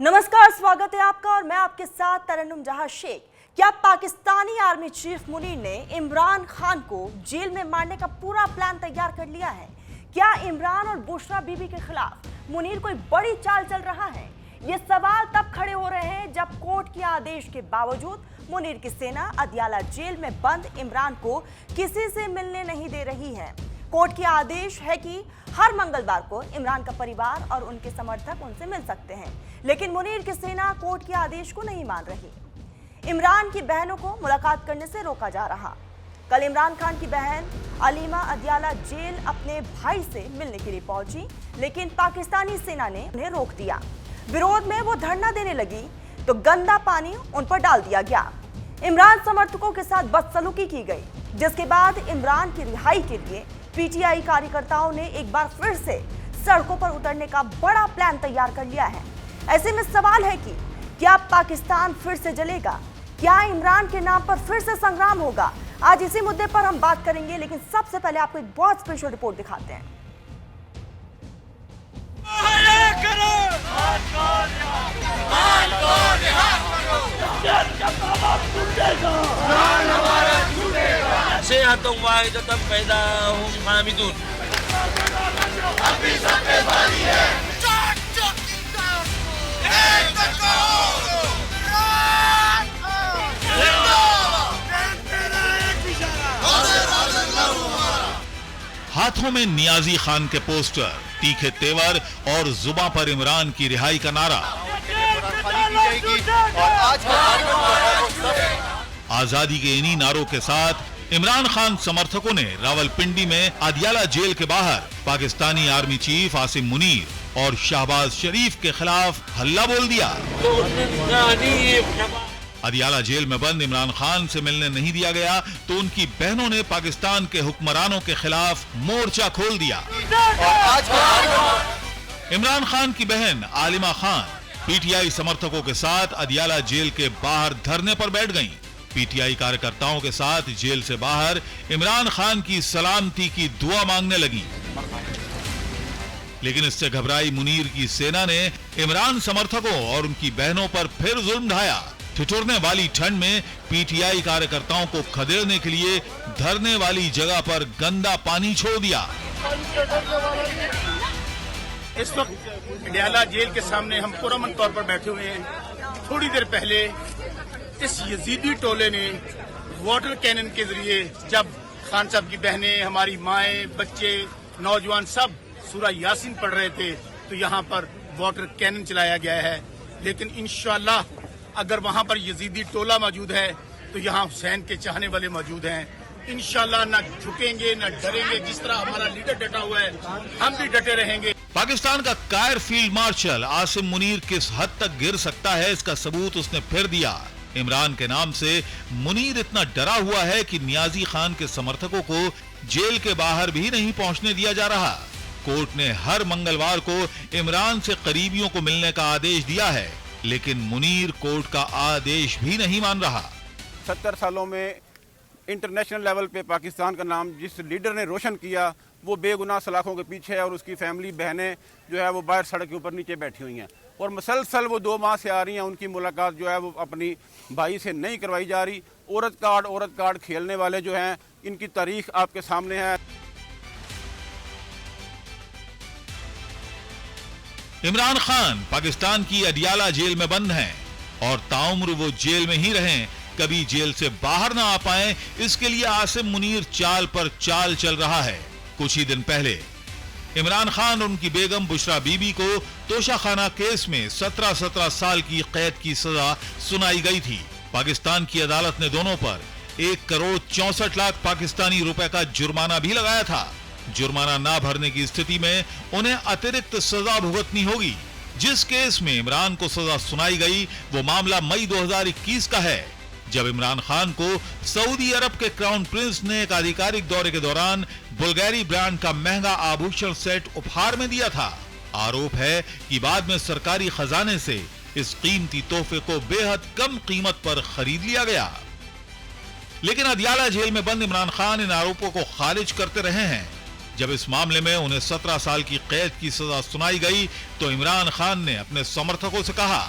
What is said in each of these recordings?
नमस्कार, स्वागत है आपका और मैं आपके साथ तरन्नुम जहां शेख। क्या पाकिस्तानी आर्मी चीफ मुनीर ने इमरान खान को जेल में मारने का पूरा प्लान तैयार कर लिया है? क्या इमरान और बुशरा बीबी के खिलाफ मुनीर कोई बड़ी चाल चल रहा है? ये सवाल तब खड़े हो रहे हैं जब कोर्ट के आदेश के बावजूद मुनीर की सेना अदियाला जेल में बंद इमरान को किसी से मिलने नहीं दे रही है। कोर्ट का आदेश है कि हर मंगलवार को इमरान का परिवार और उनके समर्थक उनसे मिल सकते हैं, लेकिन मुनीर की सेना कोर्ट के आदेश को नहीं मान रही। इमरान की बहनों को मुलाकात करने से रोका जा रहा। कल इमरान खान की बहन अलीमा अदियाला जेल अपने भाई से मिलने के लिए पहुंची, लेकिन पाकिस्तानी सेना ने उन्हें रोक दिया। विरोध में वो धरना देने लगी तो गंदा पानी उन पर डाल दिया गया। इमरान समर्थकों के साथ बदसलूकी की गई, जिसके बाद इमरान की रिहाई के लिए पीटीआई कार्यकर्ताओं ने एक बार फिर से सड़कों पर उतरने का बड़ा प्लान तैयार कर लिया है। ऐसे में सवाल है कि क्या पाकिस्तान फिर से जलेगा? क्या इमरान के नाम पर फिर से संग्राम होगा? आज इसी मुद्दे पर हम बात करेंगे, लेकिन सबसे पहले आपको एक बहुत स्पेशल रिपोर्ट दिखाते हैं। हाथों में नियाजी खान के पोस्टर, तीखे तेवर और जुबां पर इमरान की रिहाई का नारा। आजादी के इन्हीं नारों के साथ इमरान खान समर्थकों ने रावलपिंडी में अदियाला जेल के बाहर पाकिस्तानी आर्मी चीफ आसिम मुनीर और शहबाज शरीफ के खिलाफ हल्ला बोल दिया। अदियाला जेल में बंद इमरान खान से मिलने नहीं दिया गया तो उनकी बहनों ने पाकिस्तान के हुक्मरानों के खिलाफ मोर्चा खोल दिया। इमरान खान की बहन आलिमा खान पीटीआई समर्थकों के साथ अदियाला जेल के बाहर धरने पर बैठ गईं। पीटीआई कार्यकर्ताओं के साथ जेल से बाहर इमरान खान की सलामती की दुआ मांगने लगी, लेकिन इससे घबराई मुनीर की सेना ने इमरान समर्थकों और उनकी बहनों पर फिर जुल्म ढाया। ठिठुरने वाली ठंड में पीटीआई कार्यकर्ताओं को खदेड़ने के लिए धरने वाली जगह पर गंदा पानी छोड़ दिया। इस वक्त अदियाला जेल के सामने हम पुरअमन तौर पर बैठे हुए हैं। थोड़ी देर पहले इस यजीदी टोले ने वाटर कैनन के जरिए, जब खान साहब की बहनें, हमारी माएं, बच्चे, नौजवान सब सूरह यासीन पढ़ रहे थे, तो यहाँ पर वाटर कैनन चलाया गया है। लेकिन इंशाअल्लाह अगर वहाँ पर यजीदी टोला मौजूद है तो यहाँ हुसैन के चाहने वाले मौजूद हैं। इंशाअल्लाह न झुकेंगे न डरेंगे। जिस तरह हमारा लीडर डटा हुआ है, हम भी डटे रहेंगे। पाकिस्तान का कायर फील्ड मार्शल आसिम मुनीर किस हद तक गिर सकता है, इसका सबूत उसने फिर दिया। इमरान के नाम से मुनीर इतना डरा हुआ है कि नियाजी खान के समर्थकों को जेल के बाहर भी नहीं पहुंचने दिया जा रहा। कोर्ट ने हर मंगलवार को इमरान से करीबियों को मिलने का आदेश दिया है, लेकिन मुनीर कोर्ट का आदेश भी नहीं मान रहा। 70 सालों में इंटरनेशनल लेवल पे पाकिस्तान का नाम जिस लीडर ने रोशन किया, वो बेगुनाह सलाखों के पीछे है और उसकी फैमिली, बहनें जो है वो बाहर सड़क के ऊपर नीचे बैठी हुई हैं और मुसलसल वो 2 माह से आ रही हैं। उनकी मुलाकात जो है वो अपनी भाई से नहीं करवाई जा रही। औरत कार्ड खेलने वाले जो हैं, इनकी तारीख आपके सामने है। इमरान खान पाकिस्तान की अदियाला जेल में बंद हैं और ताउम्र वो जेल में ही रहें, कभी जेल से बाहर ना आ पाएं, इसके लिए आसिम मुनीर चाल पर चाल चल रहा है। कुछ ही दिन पहले इमरान खान और उनकी बेगम बुशरा बीबी को तोशाखाना केस में 17 साल की कैद की सजा सुनाई गई थी। पाकिस्तान की अदालत ने दोनों पर 1 करोड़ 64 लाख पाकिस्तानी रुपए का जुर्माना भी लगाया था। जुर्माना ना भरने की स्थिति में उन्हें अतिरिक्त सजा भुगतनी होगी। जिस केस में इमरान को सजा सुनाई गई वो मामला मई 2021 का है, जब इमरान खान को सऊदी अरब के क्राउन प्रिंस ने एक आधिकारिक दौरे के दौरान बुल्गारी ब्रांड का महंगा आभूषण सेट उपहार में दिया था। आरोप है कि बाद में सरकारी खजाने से इस कीमती तोहफे को बेहद कम कीमत पर खरीद लिया गया। लेकिन अदियाला जेल में बंद इमरान खान इन आरोपों को खारिज करते रहे हैं। जब इस मामले में उन्हें 17 साल की कैद की सजा सुनाई गई तो इमरान खान ने अपने समर्थकों से कहा,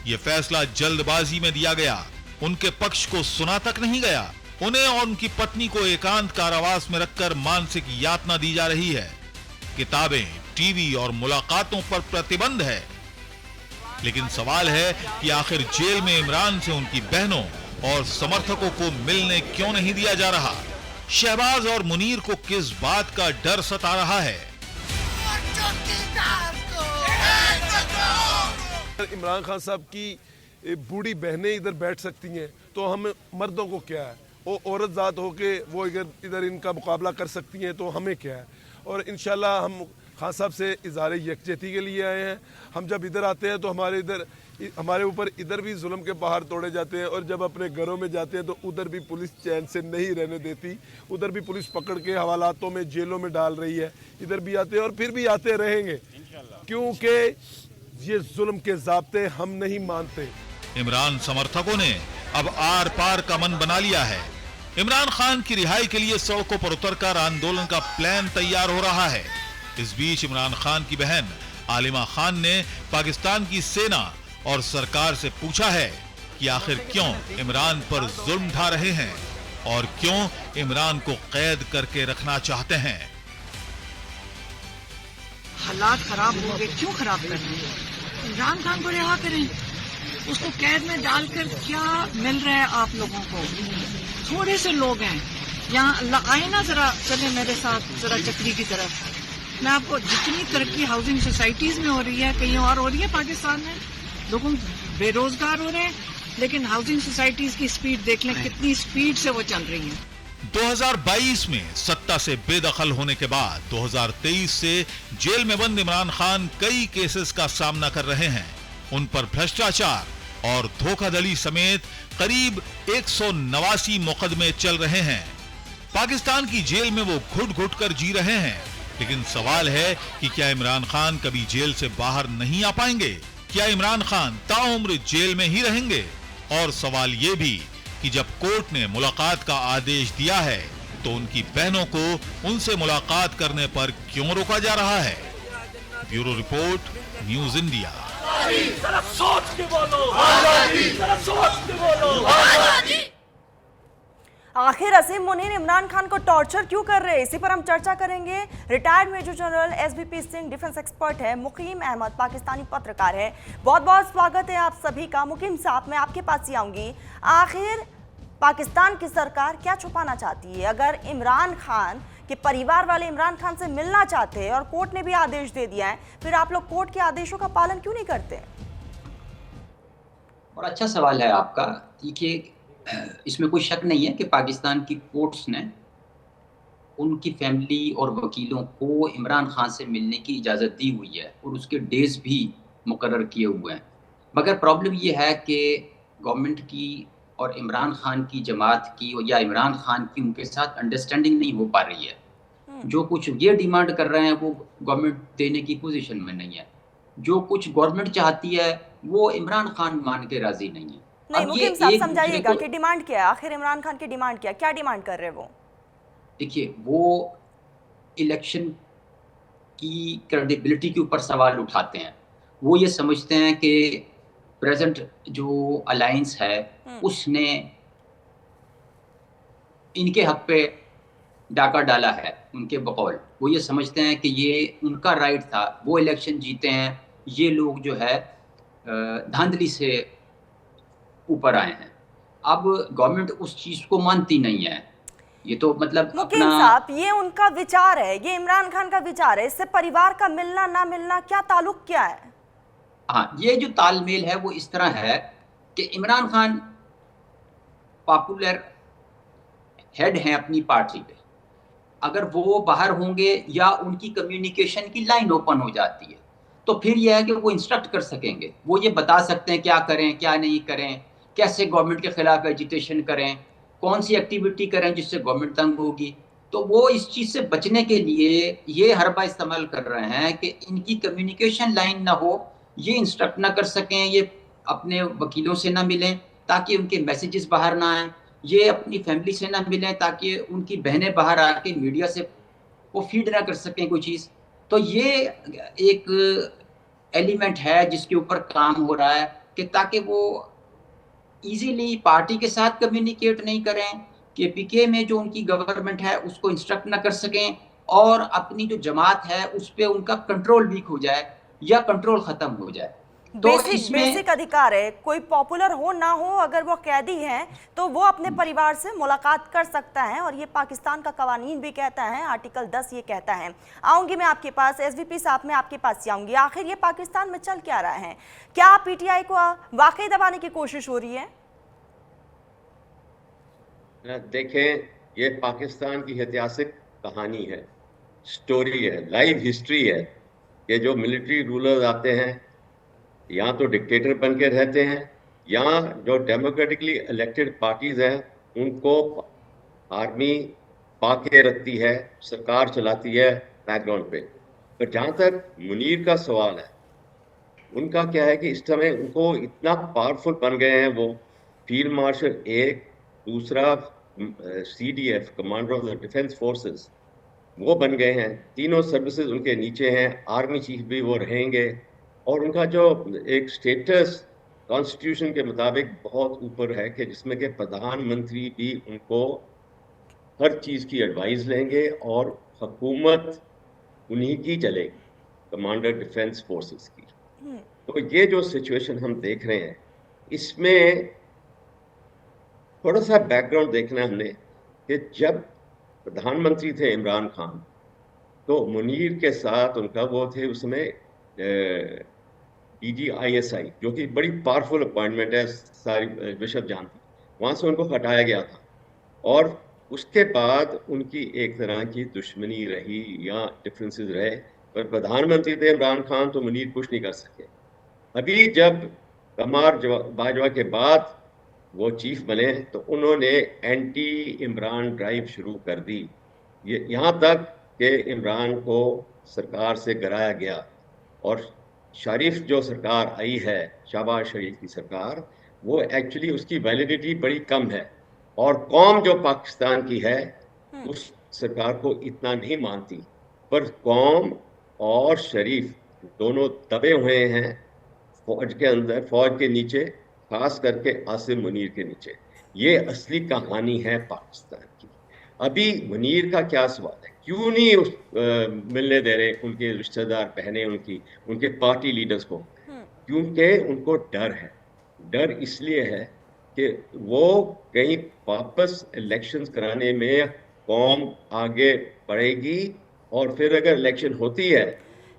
यह फैसला जल्दबाजी में दिया गया, उनके पक्ष को सुना तक नहीं गया। उन्हें और उनकी पत्नी को एकांत कारावास में रखकर मानसिक यातना दी जा रही है। किताबें, टीवी और मुलाकातों पर प्रतिबंध है। लेकिन सवाल है कि आखिर जेल में इमरान से उनकी बहनों और समर्थकों को मिलने क्यों नहीं दिया जा रहा? शहबाज और मुनीर को किस बात का डर सता रहा है? इमरान खान साहब की बूढ़ी बहनें इधर बैठ सकती हैं तो हम मर्दों को क्या है? वो औरत जात होके वो इधर इनका मुकाबला कर सकती हैं तो हमें क्या है? और इंशाल्लाह हम खान साहब से इज़हार यकजहती के लिए आए हैं। हम जब इधर आते हैं तो हमारे ऊपर इधर भी जुल्म के पहाड़ तोड़े जाते हैं और जब अपने घरों में जाते हैं तो उधर भी पुलिस चैन से नहीं रहने देती। उधर भी पुलिस पकड़ के हवालातों में, जेलों में डाल रही है। इधर भी आते हैं और फिर भी आते रहेंगे क्योंकि ये जुल्म के ज़ाब्ते हम नहीं मानते। इमरान समर्थकों ने अब आर पार का मन बना लिया है। इमरान खान की रिहाई के लिए सड़कों पर उतरकर आंदोलन का प्लान तैयार हो रहा है। इस बीच इमरान खान की बहन आलिमा खान ने पाकिस्तान की सेना और सरकार से पूछा है कि आखिर क्यों इमरान पर जुल्म ढा रहे हैं और क्यों इमरान को कैद करके रखना चाहते हैं। हालात खराब हो गए, क्यों खराब कर रहे हैं? इमरान खान को रिहा करें। उसको कैद में डालकर क्या मिल रहा है आप लोगों को? थोड़े से लोग हैं यहाँ, आए ना जरा, चले मेरे साथ जरा चक्री की तरफ। मैं आपको जितनी तरक्की हाउसिंग सोसाइटीज में हो रही है, कहीं और हो रही है पाकिस्तान में, लोगों बेरोजगार हो रहे हैं, लेकिन हाउसिंग सोसाइटीज की स्पीड देख लें, कितनी स्पीड से वो चल रही है। 2022 में सत्ता से बेदखल होने के बाद 2023 से जेल में बंद इमरान खान कई केसेस का सामना कर रहे हैं। उन पर भ्रष्टाचार और धोखाधड़ी समेत करीब 189 मुकदमे चल रहे हैं। पाकिस्तान की जेल में वो घुट घुट कर जी रहे हैं। लेकिन सवाल है कि क्या इमरान खान कभी जेल से बाहर नहीं आ पाएंगे? क्या इमरान खान ताउम्र जेल में ही रहेंगे? और सवाल ये भी कि जब कोर्ट ने मुलाकात का आदेश दिया है तो उनकी बहनों को उनसे मुलाकात करने पर क्यों रोका जा रहा है? Bureau report, news India. आखिर असीम मुनीर इमरान खान को टॉर्चर क्यों कर रहे हैं, इसी पर हम चर्चा करेंगे। Retired major general SBP Singh defence expert है, मुकीम अहमद पाकिस्तानी पत्रकार है। बहुत बहुत स्वागत है आप सभी का। मुकीम साहब, मैं आपके पास ही आऊंगी। आखिर पाकिस्तान की सरकार क्या छुपाना चाहती है? अगर इमरान खान के परिवार वाले इमरान खान से मिलना चाहते हैं और कोर्ट ने भी आदेश दे दिया है, फिर आप लोग कोर्ट के आदेशों का पालन क्यों नहीं करते? और अच्छा सवाल है आपका। देखिए, इसमें कोई शक नहीं है कि पाकिस्तान की कोर्ट्स ने उनकी फैमिली और वकीलों को इमरान खान से मिलने की इजाज़त दी हुई है और उसके डेज भी मुकर्रर किए हुए हैं। मगर प्रॉब्लम ये है कि गवर्नमेंट की और इमरान खान की जमात की या इमरान खान की उनके साथ अंडरस्टैंडिंग नहीं हो पा रही है। जो कुछ ये डिमांड कर रहे हैं वो गवर्नमेंट देने की पोजीशन में नहीं है। जो कुछ गवर्नमेंट चाहती है वो इमरान खान मान के राजी नहीं है। नहीं, मुकीम साहब समझाइएगा कि डिमांड क्या है? आखिर इमरान खान की डिमांड क्या डिमांड कर रहे हैं वो? देखिए, वो इलेक्शन की क्रेडिबिलिटी के ऊपर सवाल उठाते हैं। वो ये समझते हैं कि प्रेजेंट जो अलायंस है उसने इनके हक पे डाका डाला है। उनके बकौल वो ये समझते हैं कि ये उनका राइट था, वो इलेक्शन जीते हैं, ये लोग जो है धांधली से ऊपर आए हैं। अब गवर्नमेंट उस चीज को मानती नहीं है। ये तो मतलब मुकीम साहब, ये उनका विचार है, ये इमरान खान का विचार है। इससे परिवार का मिलना ना मिलना क्या ताल्लुक क्या है? हाँ, ये जो तालमेल है वो इस तरह है कि इमरान खान पॉपुलर हेड हैं अपनी पार्टी पे। अगर वो बाहर होंगे या उनकी कम्युनिकेशन की लाइन ओपन हो जाती है तो फिर यह है कि वो इंस्ट्रक्ट कर सकेंगे। वो ये बता सकते हैं क्या करें क्या नहीं करें, कैसे गवर्नमेंट के खिलाफ एजिटेशन करें, कौन सी एक्टिविटी करें जिससे गवर्नमेंट तंग होगी। तो वो इस चीज़ से बचने के लिए ये हरबा इस्तेमाल कर रहे हैं कि इनकी कम्युनिकेशन लाइन ना हो, ये इंस्ट्रक्ट ना कर सकें, ये अपने वकीलों से ना मिलें ताकि उनके मैसेजेस बाहर ना आएँ, ये अपनी फैमिली से ना मिलें ताकि उनकी बहनें बाहर आके मीडिया से वो फीड ना कर सकें कोई चीज़। तो ये एक एलिमेंट है जिसके ऊपर काम हो रहा है कि ताकि वो इजीली पार्टी के साथ कम्युनिकेट नहीं करें, केपीके में जो उनकी गवर्नमेंट है उसको इंस्ट्रक्ट ना कर सकें, और अपनी जो जमात है उस पर उनका कंट्रोल वीक हो जाए या कंट्रोल खत्म हो जाए। तो बेसिक अधिकार है, कोई पॉपुलर हो ना हो, अगर वो कैदी हैं तो वो अपने परिवार से मुलाकात कर सकता है, और ये पाकिस्तान का कवानीन भी कहता है, आर्टिकल 10 ये कहता है। आऊंगी मैं आपके पास, एसवीपी साहब, मैं आपके पास आऊंगी। आखिर ये पाकिस्तान में चल क्या रहा है? क्या पीटीआई को वाकई दबाने की कोशिश हो रही है? देखें, ये पाकिस्तान की ऐतिहासिक कहानी है, स्टोरी है, लाइव हिस्ट्री है कि जो मिलिट्री रूलर्स आते हैं या तो डिक्टेटर बन के रहते हैं, या जो डेमोक्रेटिकली इलेक्टेड पार्टीज हैं उनको आर्मी पाके रखती है, सरकार चलाती है बैकग्राउंड पे। पर जहाँ तक मुनीर का सवाल है, उनका क्या है कि इस समय उनको इतना पावरफुल बन गए हैं, वो फील्ड मार्शल एक, दूसरा CDF commander of the defence forces वो बन गए हैं, तीनों सर्विसेज उनके नीचे हैं, आर्मी चीफ भी वो रहेंगे, और उनका जो एक स्टेटस कॉन्स्टिट्यूशन के मुताबिक बहुत ऊपर है कि जिसमें कि प्रधानमंत्री भी उनको हर चीज़ की एडवाइस लेंगे और हुकूमत उन्हीं की चलेगी, कमांडर डिफेंस फोर्सेस की। तो ये जो सिचुएशन हम देख रहे हैं, इसमें थोड़ा सा बैकग्राउंड देखना है हमने कि जब प्रधानमंत्री थे इमरान खान, तो मुनीर के साथ उनका वो थे उसमें DGISI, जो कि बड़ी पावरफुल अपॉइंटमेंट है, सारी विश्व जानती, वहाँ से उनको हटाया गया था, और उसके बाद उनकी एक तरह की दुश्मनी रही या डिफरेंसेस रहे, पर प्रधानमंत्री थे इमरान खान तो मुनीर कुछ नहीं कर सके। अभी जब कमर बाजवा के बाद वो चीफ बने तो उन्होंने एंटी इमरान ड्राइव शुरू कर दी, ये यहाँ तक कि इमरान को सरकार से गिराया गया, और शरीफ जो सरकार आई है, शहबाज शरीफ की सरकार, वो एक्चुअली उसकी वैलिडिटी बड़ी कम है, और कौम जो पाकिस्तान की है उस सरकार को इतना नहीं मानती, पर कौम और शरीफ दोनों दबे हुए हैं फौज के अंदर, फौज के नीचे, खास करके आसिम मुनीर के नीचे। ये असली कहानी है पाकिस्तान की। अभी मुनीर का क्या सवाल है, क्यों नहीं मिलने दे रहे उनके रिश्तेदार, बहनें उनके पार्टी लीडर्स को? क्योंकि उनको डर है। डर इसलिए है कि वो कहीं वापस इलेक्शंस कराने में कौम आगे बढ़ेगी, और फिर अगर इलेक्शन होती है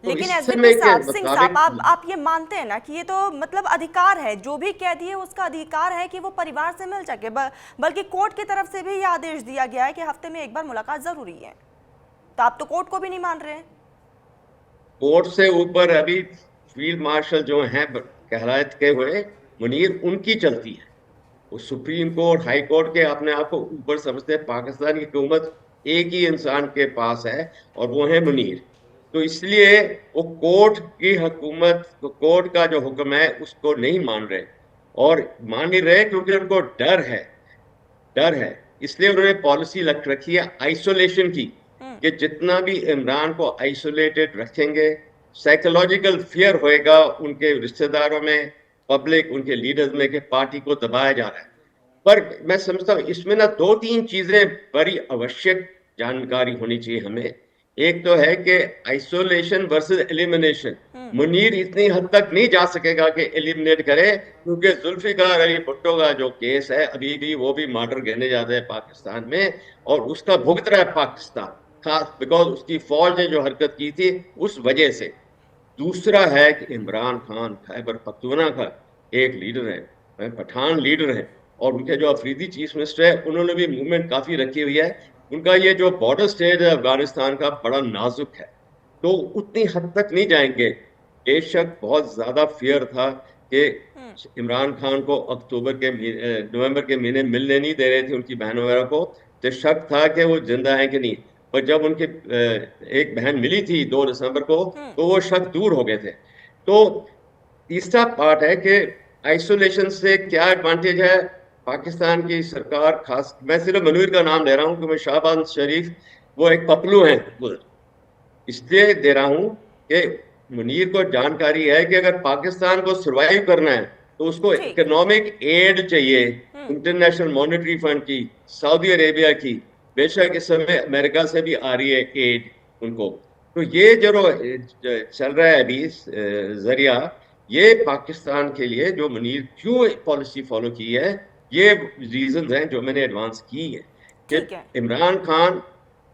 तो लेकिन इस एसवीपी समय के साहब, सिंह साहब, मुताबिक आप ये मानते हैं ना कि ये तो मतलब अधिकार है, जो भी कैदी है उसका अधिकार है कि वो परिवार से मिल सके, बल्कि कोर्ट की तरफ से भी ये आदेश दिया गया है कि हफ्ते में एक बार मुलाकात जरूरी है, तो आप तो कोर्ट को भी नहीं मान रहे हैं। कोर्ट से ऊपर अभी फील्ड मार्शल जो हैं कहलायत के हुए मुनीर, उनकी चलती है। वो सुप्रीम कोर्ट, हाई कोर्ट के अपने आप को ऊपर समझते हैं। पाकिस्तान की हुकूमत एक ही इंसान के पास है और वो है मुनीर। तो इसलिए वो कोर्ट की हुकूमत, कोर्ट का जो हुक्म है उसको नहीं मान रहे, और मान नहीं रहे क्योंकि उनको डर है। इसलिए उन्होंने पॉलिसी रखी है आइसोलेशन की, कि जितना भी इमरान को आइसोलेटेड रखेंगे, साइकोलॉजिकल फियर होएगा उनके रिश्तेदारों में, पब्लिक, उनके लीडर्स में, कि पार्टी को दबाया जा रहा है। पर मैं समझता हूँ इसमें ना 2-3 चीजें बड़ी आवश्यक जानकारी होनी चाहिए हमें। एक तो है कि आइसोलेशन वर्सेस एलिमिनेशन। मुनीर इतनी हद तक नहीं जा सकेगा कि एलिमिनेट करे, क्योंकि जुल्फिकार अली भुट्टो का जो केस है अभी भी, वो भी मर्डर गिने जाते हैं पाकिस्तान में, और उसका भुगत रहा है पाकिस्तान, खास बिकॉज उसकी फौज ने जो हरकत की थी उस वजह से। दूसरा है कि इमरान खान खैबर पख्तूनख्वा का एक लीडर है, पठान लीडर है, और उनके जो अफरीदी चीफ मिनिस्टर है उन्होंने भी मूवमेंट काफी रखी हुई है। उनका ये जो बॉर्डर स्टेट है अफगानिस्तान का बड़ा नाजुक है, तो उतनी हद तक नहीं जाएंगे। बेशक बहुत ज्यादा फियर था कि इमरान खान को नवंबर के महीने मिलने नहीं दे रहे थे उनकी बहन वगैरह को, तो शक था कि वो जिंदा है कि नहीं। पर जब उनकी एक बहन मिली थी 2 दिसंबर को, तो वो शक दूर हो गए थे। तो तीसरा पार्ट है कि आइसोलेशन से क्या एडवांटेज है पाकिस्तान की सरकार, खास मैं सिर्फ मुनीर का नाम ले रहा हूँ क्योंकि शहबाज शरीफ वो एक पपलू हैं। इसलिए दे रहा हूं कि मुनीर को जानकारी है कि अगर पाकिस्तान को सरवाइव करना है तो उसको इकोनॉमिक एड चाहिए, इंटरनेशनल मॉनेटरी फंड की, सऊदी अरेबिया की, बेशक इस समय अमेरिका से भी आ रही है एड उनको। तो ये जो चल रहा है अभी जरिया, ये पाकिस्तान के लिए जो मुनीर क्यों पॉलिसी फॉलो की है, ये रीजंस हैं जो मैंने एडवांस की है कि इमरान खान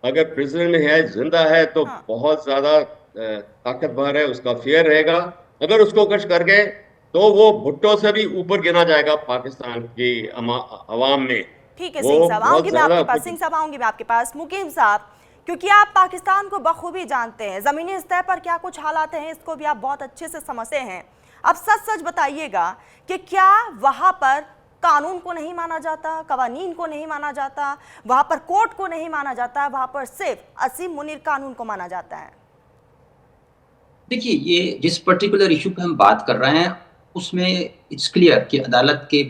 अगर प्रिजन में है, जिंदा है, तो बहुत ज्यादा ताकतवर है, उसका फेयर रहेगा। अगर उसको कुछ कर गए तो वो भुट्टो से भी ऊपर गिना जाएगा पाकिस्तान की अवाम में। ठीक है सिंह साहब, आऊंगी मैं आपके पास। सिंह साहब आऊंगी मैं आपके पास। मुकीम साहब, क्योंकि आप पाकिस्तान को बखूबी जानते हैं, जमीनी स्तर पर क्या कुछ हालात हैं इसको भी आप बहुत अच्छे से समझते हैं। अब सच सच बताइएगा कि क्या वहां पर कानून को नहीं माना जाता, कवानीन को नहीं माना जाता, वहां पर कोर्ट को नहीं माना जाता, वहां पर सिर्फ असीम मुनीर कानून को माना जाता है? देखिए, ये जिस पर्टिकुलर इशू पे हम बात कर रहे हैं उसमें इट्स क्लियर कि अदालत के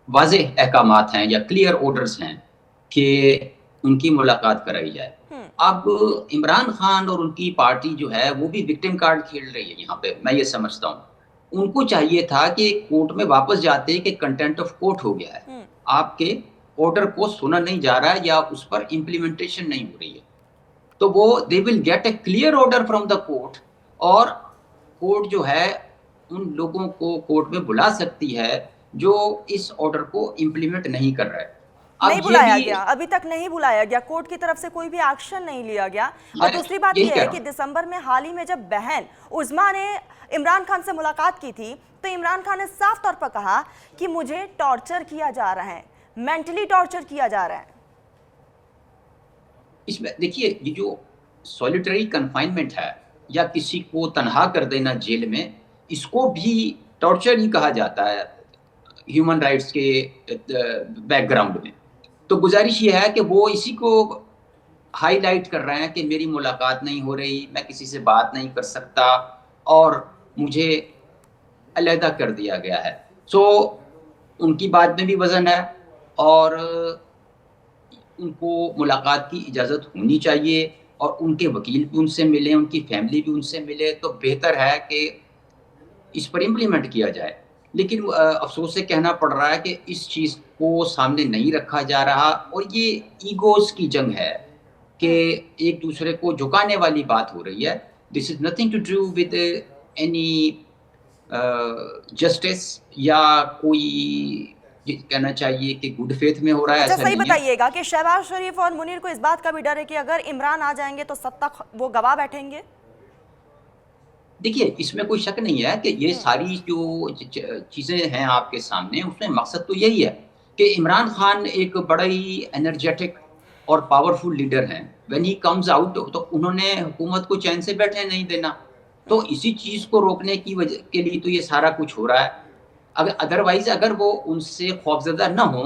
वाज़ेह अहकामात हैं या क्लियर ऑर्डर्स हैं कि उनकी मुलाकात कराई जाए। अब इमरान खान और उनकी पार्टी जो है वो भी विक्टिम कार्ड खेल रही है यहाँ पे, मैं ये समझता हूँ। उनको चाहिए था कि कोर्ट में वापस जाते कि कंटेंट ऑफ कोर्ट हो गया है, आपके ऑर्डर को सुना नहीं जा रहा है या उस पर इम्प्लीमेंटेशन नहीं हो रही है, तो वो they will get A clear order from the court, और कोर्ट जो है उन लोगों को कोर्ट में बुला सकती है जो इस ऑर्डर को इम्प्लीमेंट नहीं कर रहा है। नहीं बुलाया गया, अभी तक नहीं बुलाया गया, कोर्ट की तरफ से कोई भी एक्शन नहीं लिया गया। और दूसरी बात यह है कि दिसंबर में हाल ही में जब बहन उज़मा ने इमरान खान से मुलाकात की थी तो इमरान खान ने साफ तौर पर कहा कि मुझे टॉर्चर किया जा रहा है, मेंटली टॉर्चर किया जा रहा है। इसमें देखिए, ये जो सॉलिटरी कन्फाइनमेंट है या किसी को तनहा कर देना जेल में, इसको भी टॉर्चर ही कहा जाता है ह्यूमन राइट्स के बैकग्राउंड में। तो गुजारिश ये है कि वो इसी को हाईलाइट कर रहे हैं कि मेरी मुलाकात नहीं हो रही, मैं किसी से बात नहीं कर सकता और मुझे अलहदा कर दिया गया है। सो उनकी बात में भी वजन है और उनको मुलाकात की इजाज़त होनी चाहिए और उनके वकील भी उनसे मिले, उनकी फैमिली भी उनसे मिले, तो बेहतर है कि इस पर इम्प्लीमेंट किया जाए। लेकिन अफसोस से कहना पड़ रहा है कि इस चीज़ को सामने नहीं रखा जा रहा और ये ईगोज़ की जंग है कि एक दूसरे को झुकाने वाली बात हो रही है। This is nothing to do with any justice या कोई कहना चाहिए कि गुड फेथ में हो रहा है। अच्छा, सही बताइएगा कि शहबाज शरीफ और मुनीर को इस बात का भी डर है कि अगर इमरान आ जाएंगे तो सत्ता वो गवा बैठेंगे। देखिए, इसमें कोई शक नहीं है कि ये सारी जो चीज़ें हैं आपके सामने, उसमें मकसद तो यही है कि इमरान खान एक बड़ा ही एनर्जेटिक और पावरफुल लीडर हैं। व्हेन ही कम्स आउट तो उन्होंने हुकूमत को चैन से बैठने नहीं देना, तो इसी चीज़ को रोकने की वजह के लिए तो ये सारा कुछ हो रहा है। अगर अदरवाइज अगर वो उनसे खौफजदा ना हो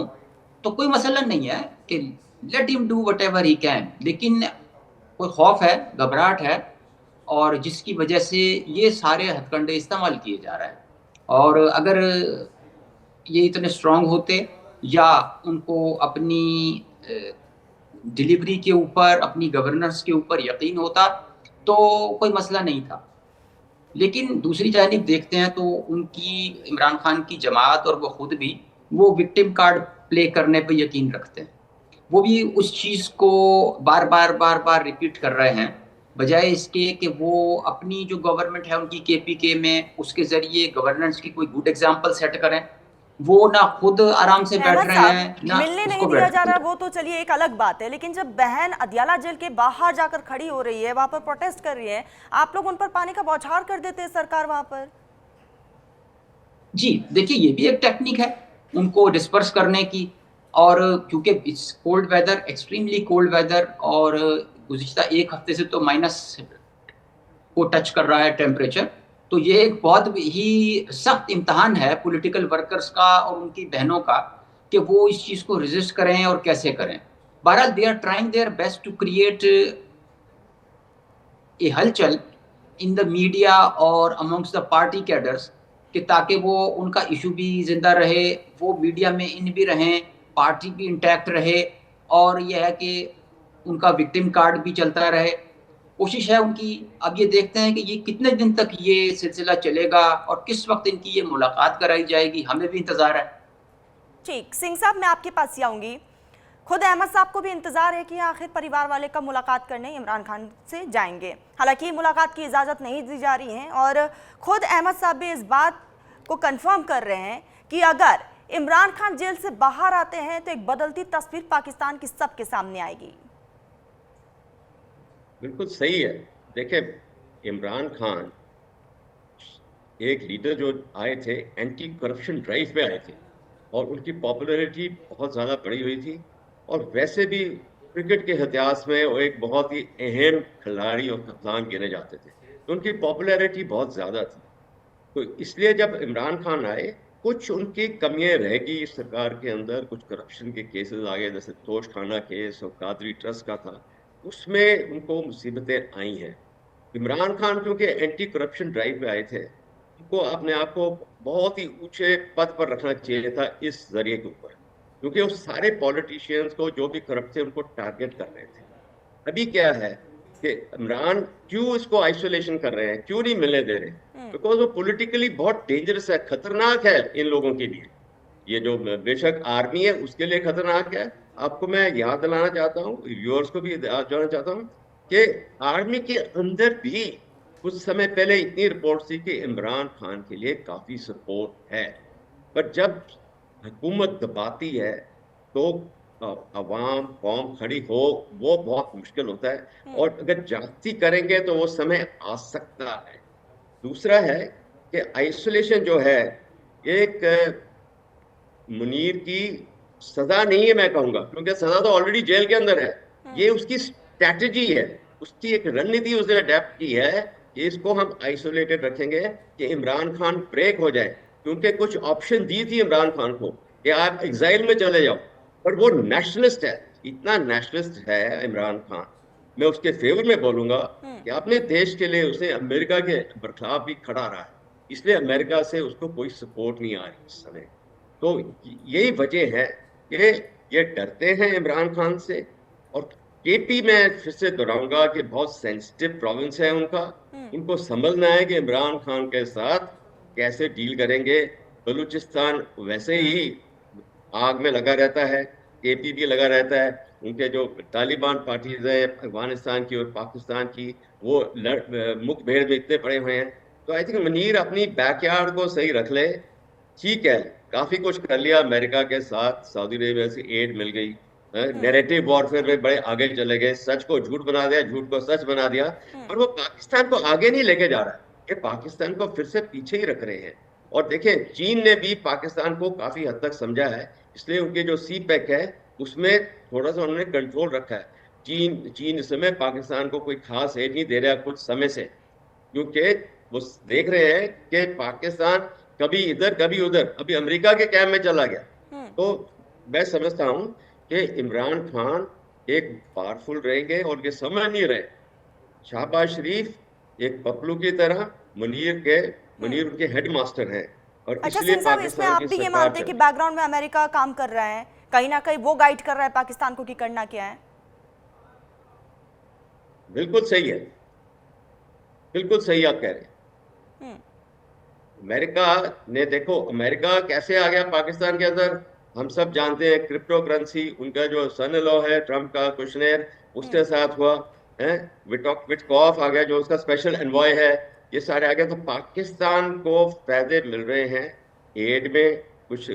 तो कोई मसला नहीं है कि let him do whatever he can, लेकिन कोई खौफ है, घबराहट है और जिसकी वजह से ये सारे हथकंडे इस्तेमाल किए जा रहे हैं। और अगर ये इतने स्ट्रांग होते या उनको अपनी डिलीवरी के ऊपर, अपनी गवर्नेंस के ऊपर यकीन होता तो कोई मसला नहीं था। लेकिन दूसरी जानिब देखते हैं तो उनकी इमरान खान की जमात और वो खुद भी वो विक्टिम कार्ड प्ले करने पे यकीन रखते हैं। वो भी उस चीज़ को बार बार रिपीट कर रहे हैं, बजाय इसके कि वो अपनी जो गवर्नमेंट है उनकी केपीके में उसके ज़रिए गवर्नेंस की कोई गुड एग्जांपल सेट करें। वो ना खुद आराम से बैठ रहे हैं, ना मिलने नहीं दिया जा रहा है, वो तो चलिए एक अलग बात है। लेकिन जब बहन अदियाला जेल के बाहर जाकर खड़ी हो रही है, वहां पर प्रोटेस्ट कर रही है, आप लोग उन पर पानी का बौछार कर देते हैं सरकार वहां पर। जी देखिए, ये भी एक टेक्निक है उनको डिस्पर्स करने की, और क्योंकि it's cold weather, extremely cold weather, और गुज़िश्ता एक हफ्ते से तो माइनस को टच कर रहा है टेम्परेचर, तो ये एक बहुत ही सख्त इम्तहान है पॉलिटिकल वर्कर्स का और उनकी बहनों का कि वो इस चीज़ को रेजिस्ट करें और कैसे करें। बहरहाल they are trying their best to create a हलचल इन द मीडिया और अमंग्स द पार्टी कैडर्स कि ताकि वो उनका इशू भी जिंदा रहे, वो मीडिया में इन भी रहें, पार्टी भी इंटैक्ट रहे और यह है कि उनका विक्टिम कार्ड भी चलता रहे। कोशिश है उनकी। अब ये देखते हैं कि ये कितने दिन तक ये सिलसिला चलेगा और किस वक्त इनकी ये मुलाकात कराई जाएगी, हमें भी इंतजार है। ठीक, सिंह साहब मैं आपके पास ही आऊंगी। खुद अहमद साहब को भी इंतजार है कि आखिर परिवार वाले कब मुलाकात करने इमरान खान से जाएंगे। हालांकि मुलाकात की इजाज़त नहीं दी जा रही है और खुद अहमद साहब भी इस बात को कंफर्म कर रहे हैं कि अगर इमरान खान जेल से बाहर आते हैं तो एक बदलती तस्वीर पाकिस्तान की सबके सामने आएगी। बिल्कुल सही है। देखिए, इमरान खान एक लीडर जो आए थे, एंटी करप्शन ड्राइव पे आए थे और उनकी पॉपुलैरिटी बहुत ज़्यादा बढ़ी हुई थी और वैसे भी क्रिकेट के इतिहास में वो एक बहुत ही अहम खिलाड़ी और कप्तान गिने जाते थे, तो उनकी पॉपुलैरिटी बहुत ज़्यादा थी। तो इसलिए जब इमरान खान आए, कुछ उनकी कमियां रहेगी इस सरकार के अंदर, कुछ करप्शन के केसेस आ गए, जैसे तोशखाना केस और कादरी ट्रस्ट का था, उसमें उनको मुसीबतें आई हैं। इमरान खान क्योंकि एंटी करप्शन ड्राइव पे आए थे, उनको अपने आप को बहुत ही ऊंचे पद पर रखना चाहिए था इस जरिए के ऊपर, क्योंकि उस सारे पॉलिटिशियंस को जो भी करप्ट थे उनको टारगेट कर रहे थे। अभी क्या है कि इमरान क्यों इसको आइसोलेशन कर रहे हैं, क्यों नहीं मिलने दे रहे? बिकॉज वो पॉलिटिकली बहुत डेंजरस है, खतरनाक है इन लोगों के लिए। ये जो बेशक आर्मी है उसके लिए खतरनाक है। आपको मैं याद दिलाना चाहता हूँ, व्यूअर्स को भी याद दिलाना चाहता हूँ कि आर्मी के अंदर भी कुछ समय पहले इतनी रिपोर्ट थी कि इमरान खान के लिए काफी सपोर्ट है, पर जब हुकूमत दबाती है तो अवाम कौम खड़ी हो, वो बहुत मुश्किल होता है और अगर जाती करेंगे तो वो समय आ सकता है। दूसरा है कि आइसोलेशन जो है एक मुनीर की सजा नहीं है मैं कहूंगा, क्योंकि सजा तो ऑलरेडी जेल के अंदर है। ये उसकी स्ट्रैटेजी है, उसकी एक रणनीति उसने अडेप्ट की है कि इसको हम आइसोलेटेड रखेंगे कि इमरान खान ब्रेक हो जाए, क्योंकि कुछ ऑप्शन दी थी इमरान खान को कि आप एग्जाइल में चले जाओ, पर वो नेशनलिस्ट है, इतना नेशनलिस्ट है इमरान खान। मैं उसके फेवर में बोलूंगा कि अपने देश के लिए उसने अमेरिका के बरखिलाफ भी खड़ा रहा है, इसलिए अमेरिका से उसको कोई सपोर्ट नहीं आ रही इस समय। तो यही वजह है कि ये डरते हैं इमरान खान से। और केपी में फिर से दोहराऊंगा कि बहुत सेंसिटिव प्रोविंस है उनका, उनको समझना है कि इमरान खान के साथ कैसे डील करेंगे। बलूचिस्तान वैसे ही आग में लगा रहता है, केपी भी लगा रहता है, उनके जो तालिबान पार्टीज है अफगानिस्तान की और पाकिस्तान की, वो मुठभेड़ में इतने पड़े हुए हैं। तो आई थिंक मुनीर अपनी बैकयार्ड को सही रख ले। ठीक है, काफी कुछ कर लिया अमेरिका के साथ, सऊदी अरेबिया से एड मिल गई, नैरेटिव वॉरफेयर में बड़े आगे चले गए, सच को झूठ बना दिया, झूठ को सच बना दिया, पर वो पाकिस्तान को आगे नहीं लेके जा रहा है, ये पाकिस्तान को फिर से पीछे ही रख रहे हैं। और देखें, चीन ने भी पाकिस्तान को काफी हद तक समझा है, इसलिए उनके जो सी पैक है उसमें थोड़ा सा उन्होंने कंट्रोल रखा है। चीन इस समय पाकिस्तान को कोई खास एड नहीं दे रहा कुछ समय से, क्योंकि वो देख रहे हैं कि पाकिस्तान कभी इधर कभी उधर, अभी अमेरिका के कैंप में चला गया। तो मैं समझता हूं कि इमरान खान एक पावरफुल रहेंगे और ये समझ नहीं रहे। शहबाज शरीफ एक पपलू की तरह, मुनीर उनके हेडमास्टर हैं। और अच्छा सिंह साहब, इसमें आप भी ये मानते हैं कि बैकग्राउंड में अमेरिका काम कर रहा है, कहीं ना कहीं वो गाइड कर रहा है पाकिस्तान को कि करना क्या है? बिल्कुल सही है, बिल्कुल सही आप कह रहे हैं। अमेरिका ने, देखो अमेरिका कैसे आ गया पाकिस्तान के अंदर, हम सब जानते हैं। क्रिप्टो करेंसी, उनका जो सन लॉ है ट्रम्प का, कुशनेर, उसके साथ हुआ है। विटकॉफ आ गया जो उसका स्पेशल एनवॉय है, ये सारे आ गए। तो पाकिस्तान को फायदे मिल रहे हैं एड में, कुछ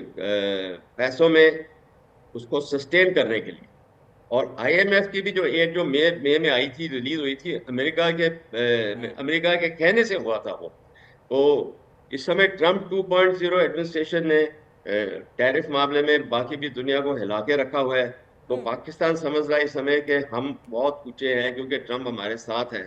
पैसों में, उसको सस्टेन करने के लिए। और IMF की भी जो एड जो मई में आई थी, रिलीज हुई थी, अमेरिका के कहने से हुआ था वो। तो इस समय ट्रम्प 2.0 एडमिनिस्ट्रेशन ने टैरिफ मामले में बाकी भी दुनिया को हिला के रखा हुआ है। तो पाकिस्तान समझ रहा है इस समय कि हम बहुत ऊंचे हैं क्योंकि ट्रम्प हमारे साथ है।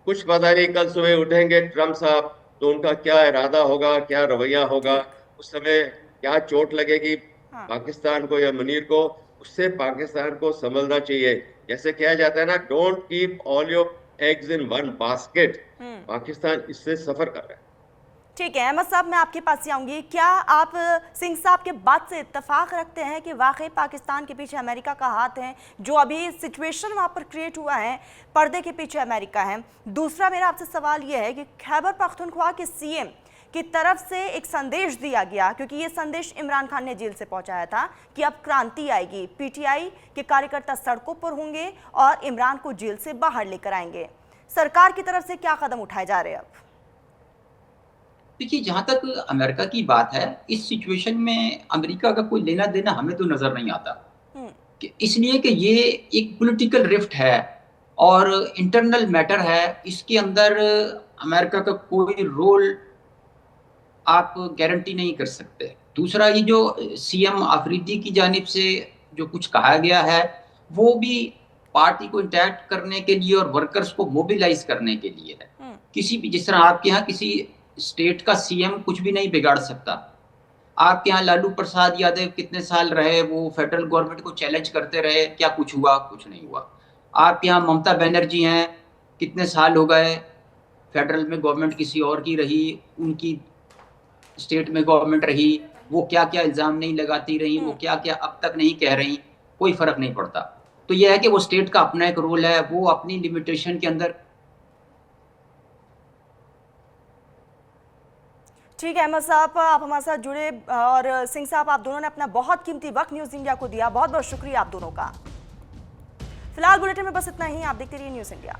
कुछ पता नहीं कल सुबह उठेंगे ट्रम्प साहब तो उनका क्या इरादा होगा, क्या रवैया होगा, उस समय क्या चोट लगेगी पाकिस्तान को या मुनीर को, उससे पाकिस्तान को समझना चाहिए। जैसे कहा जाता है ना, don't keep all your eggs in one basket. Pakistan इससे सफर कर रहा है। ठीक है अहमद साहब, मैं आपके पास ही आऊंगी। क्या आप सिंह साहब के बात से इत्तेफाक रखते हैं कि वाकई पाकिस्तान के पीछे अमेरिका का हाथ है? जो अभी सिचुएशन वहां पर क्रिएट हुआ है, पर्दे के पीछे अमेरिका है। दूसरा मेरा आपसे सवाल यह है कि खैबर पख्तूनख्वा के सीएम की तरफ से एक संदेश दिया गया, क्योंकि ये संदेश इमरान खान ने जेल से पहुंचाया था कि अब क्रांति आएगी, पीटीआई के कार्यकर्ता सड़कों पर होंगे और इमरान को जेल से बाहर लेकर आएंगे। सरकार की तरफ से क्या कदम उठाए जा रहे हैं अब? देखिए, जहां तक अमेरिका की बात है, इस सिचुएशन में अमेरिका का कोई लेना देना हमें तो नजर नहीं आता, कि इसलिए कि ये एक पॉलिटिकल रिफ्ट है और इंटरनल मैटर है। इसके अंदर अमेरिका का कोई रोल आप गारंटी नहीं कर सकते। दूसरा, ये जो सीएम अफरीदी की जानिब से जो कुछ कहा गया है, वो भी पार्टी को इंटैक्ट करने के लिए और वर्कर्स को मोबिलाइज करने के लिए है। किसी भी, जिस तरह आपके यहाँ किसी स्टेट का सीएम कुछ भी नहीं बिगाड़ सकता। आपके यहाँ लालू प्रसाद यादव कितने साल रहे, वो फेडरल गवर्नमेंट को चैलेंज करते रहे, क्या कुछ हुआ? कुछ नहीं हुआ। आपके यहाँ ममता बनर्जी हैं, कितने साल हो गए, फेडरल में गवर्नमेंट किसी और की रही, उनकी स्टेट में गवर्नमेंट रही, वो क्या क्या इल्जाम नहीं लगाती रही, वो क्या क्या अब तक नहीं कह रही, कोई फर्क नहीं पड़ता। तो यह है कि वो स्टेट का अपना एक रोल है, वो अपनी लिमिटेशन के अंदर। ठीक है अहमद साहब, आप हमारे साथ जुड़े, और सिंह साहब, आप दोनों ने अपना बहुत कीमती वक्त न्यूज़ इंडिया को दिया। बहुत बहुत शुक्रिया आप दोनों का। फिलहाल बुलेटिन में बस इतना ही। आप देखते रहिए न्यूज़ इंडिया।